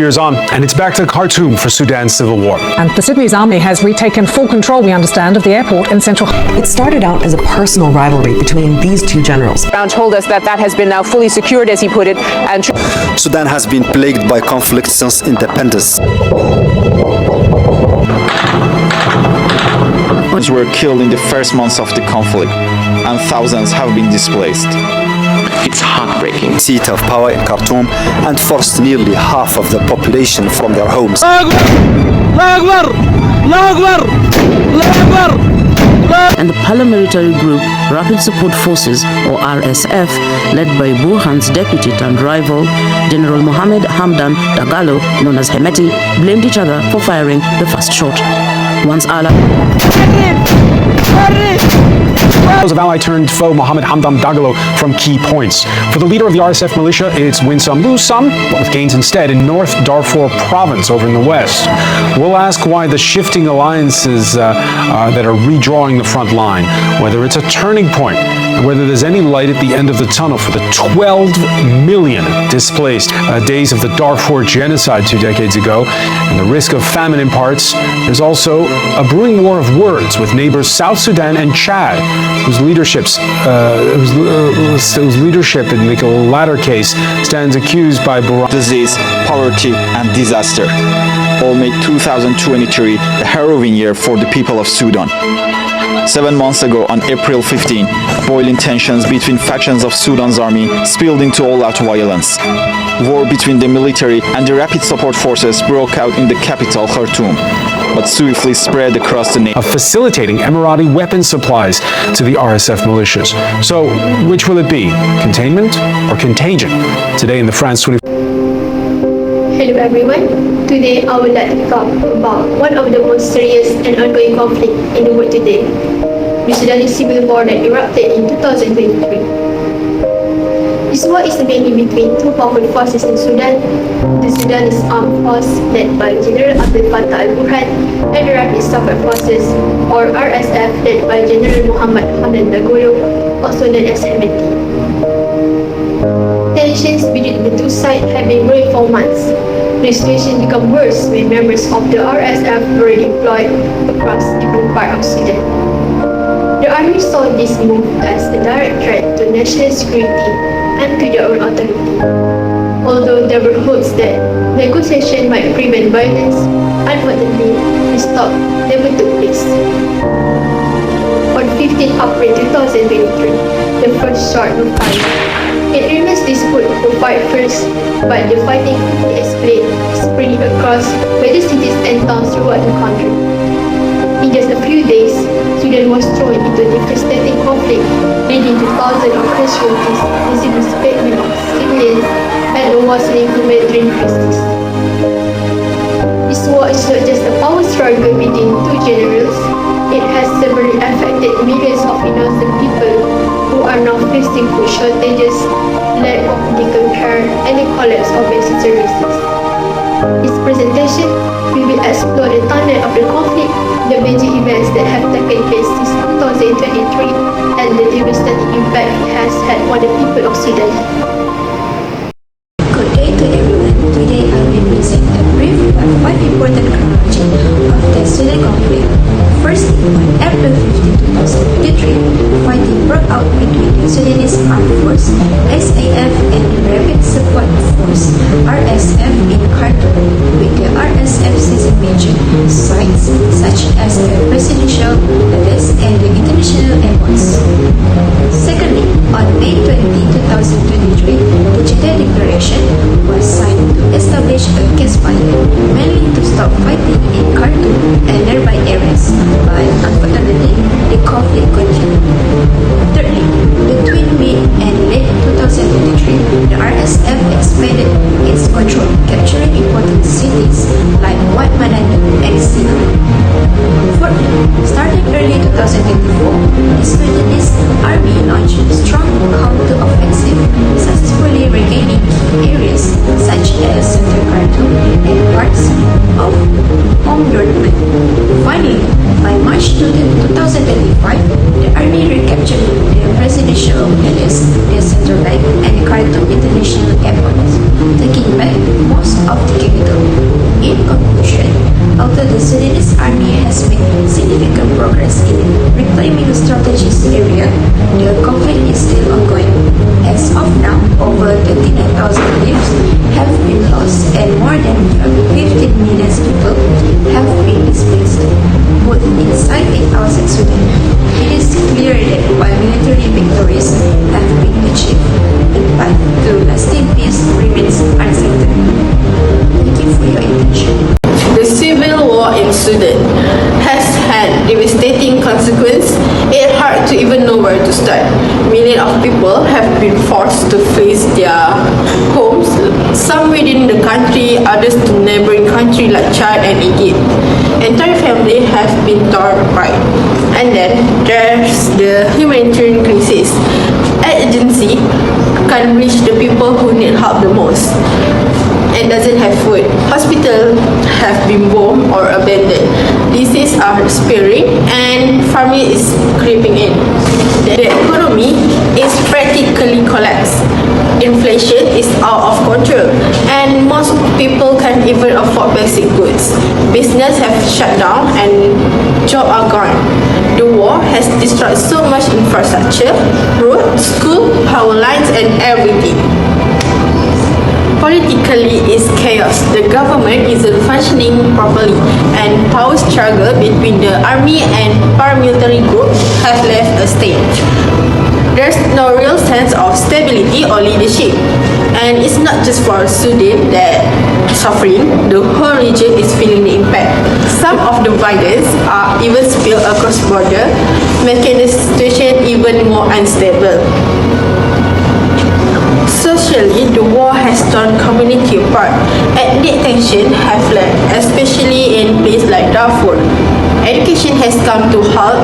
years on, and it's back to Khartoum for Sudan's civil war. And the Sudanese army has retaken full control, we understand, of the airport in central. It started out as a personal rivalry between these two generals. Brown told us that has been now fully secured, as he put it. And Sudan has been plagued by conflict since independence. Were killed in the first months of the conflict, and thousands have been displaced. It's heartbreaking. Seat of power in Khartoum and forced nearly half of the population from their homes. And the paramilitary group Rapid Support Forces, or RSF, led by Burhan's deputy and rival, General Mohammed Hamdan Dagalo, known as Hemeti, blamed each other for firing the first shot. Once Allah of ally turned foe Mohammed Hamdan Dagalo from key points. For the leader of the RSF militia, it's win some, lose some, but with gains instead in North Darfur province over in the west. We'll ask why the shifting alliances that are redrawing the front line, whether it's a turning point, and whether there's any light at the end of the tunnel for the 12 million displaced days of the Darfur genocide 2 decades ago, and the risk of famine in parts. There's also a brewing war of words with neighbors South Sudan and Chad, whose leadership in the latter case stands accused by disease, poverty, and disaster all made 2023 a harrowing year for the people of Sudan. 7 months ago, on April 15, boiling tensions between factions of Sudan's army spilled into all-out violence. War between the military and the Rapid Support Forces broke out in the capital, Khartoum, but swiftly spread across the nation. Of facilitating Emirati weapons supplies to the RSF militias. So, which will it be? Containment or contagion? Today in the France 24. Hello everyone. Today I would like to talk about one of the most serious and ongoing conflicts in the world today, the Sudanese civil war that erupted in 2023. This war is mainly between two powerful forces in Sudan, the Sudanese Armed Force led by General Abdel Fattah al-Burhan and the Rapid Support Forces, or RSF, led by General Mohammed Hamdan Dagalo, also known as Hemeti. Tensions between the two sides have been brewing for months. The situation became worse when members of the RSF were deployed across different parts of Sudan. The army saw this move as a direct threat to national security and to their own authority. Although there were hopes that negotiation might prevent violence, unfortunately, this talk never took place. On 15 April 2023, the first shot was fired. It remains disputed who fired first, but the fighting escalated, spreading across major cities and towns throughout the country. In just a few days, Sudan was thrown into a devastating conflict, leading to thousands of casualties, the displacement of civilians, and a worsening humanitarian crisis. This war is not just a power struggle between two generals, it has severely affected millions of innocent people who are now facing food shortages, lack of medical care, and the collapse of basic services. In this presentation, we will explore the timeline of the conflict, the major events that have taken place since 2023, and the devastating impact it has had on the people of Sudan. Good day to everyone. Today I will present a brief but quite important chronology of the Sudan conflict. First, on April 15, 2023, fighting broke out between the Sudanese Armed Force, SAF, and the Rapid Support Force, RSF, in Khartoum, with the RSF seizing major sites such as the presidential palace and the international airports. Secondly, on May 20, 2023, the Jeddah Declaration was signed to establish a ceasefire, mainly to stop fighting in Khartoum and nearby areas, but unfortunately, the conflict continued. Thirdly, between May and late 2023, the RSF expanded its control, capturing important cities like Wad Madani and Qistina. Fourthly, starting early 2024, the Sudanese army launched a strong counter-offensive, successfully regaining key areas such as Central Khartoum and parts of Omdurman. Finally, by March 2025, the army recaptured the presidential palace, the Central Bank, and Khartoum International Airport, taking back most of the capital. strategist area, the conflict is still ongoing. As of now, over 29,000 lives have been lost and more than 15 million people have been displaced, both inside and outside Sudan. It is clear that while military victories have been achieved, the path to lasting peace remains uncertain. Thank you for your attention. The civil war in Sudan has had devastating consequences. It's hard to even know where to start. Millions of people have been forced to flee their homes, some within the country, others to neighboring countries like Chad and Egypt. Entire families have been torn apart. And then there's the humanitarian crisis. Agency can't reach the people who need help the most and doesn't have food. Hospitals have been bombed or abandoned. Diseases are spreading and farming is creeping in. The economy is practically collapsed. Inflation is out of control and most people can't even afford basic goods. Business have shut down and jobs are gone. The war has destroyed so much infrastructure, roads, schools, power lines and everything. Politically, it's chaos. The government isn't functioning properly, and power struggle between the army and paramilitary groups have left a stage. There's no real sense of stability or leadership, and it's not just for Sudan that suffering. The whole region is feeling the impact. Some of the violence are even spilled across border, making the situation even more unstable. Socially, the war has torn community apart. Ethnic tension have led, especially in places like Darfur. Education has come to halt.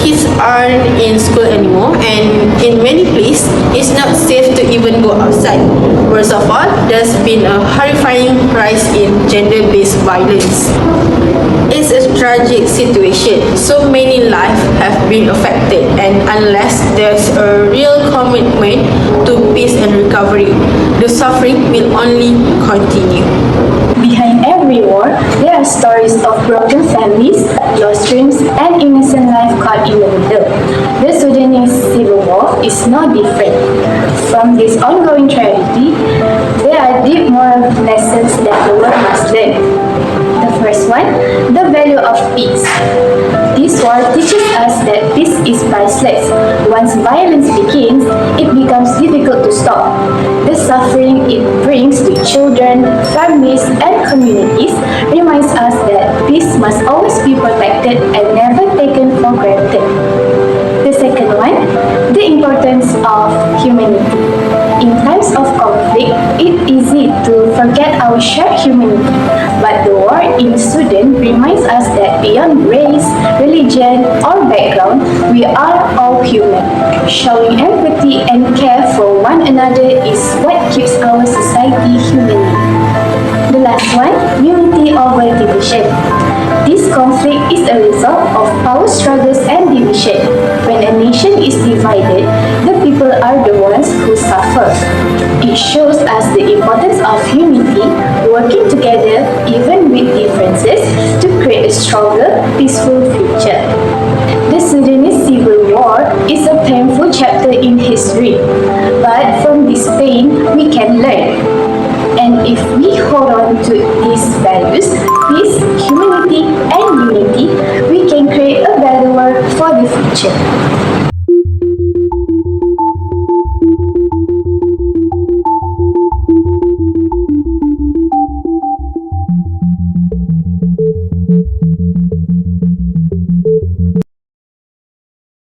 Kids aren't in school anymore, and in many places, it's not safe to even go outside. Worst of all, there's been a horrifying rise in gender-based violence. It's a tragic situation. So many lives have been affected, and unless there's a real commitment to peace and recovery, the suffering will only continue. Behind every war, there are stories of broken families, lost dreams, and innocent life caught in the middle. The Sudanese civil war is no different. From this ongoing tragedy, there are deep moral lessons that the world must learn. The first one, the value of peace. This war teaches us that peace is priceless. Once violence begins, it becomes difficult to stop. The suffering it brings to children, families, and communities reminds us that peace must always be protected and never taken for granted. The second one, the importance of humanity. In times of conflict, it's easy to forget our shared humanity, but the war in Sudan reminds us that beyond race, religion, or background, we are all human. Showing empathy and care for one another is what keeps our society humane. The last one, unity over division. This conflict is a result of power struggles and division. When a nation is divided, the people are the ones who suffer. It shows us the importance of unity, working together even with differences to create a stronger, peaceful future. The Sudanese Civil War is a painful chapter in history, but from this pain we can learn. And if we hold on to these values, peace, humanity, and unity, we can create a better world for the future.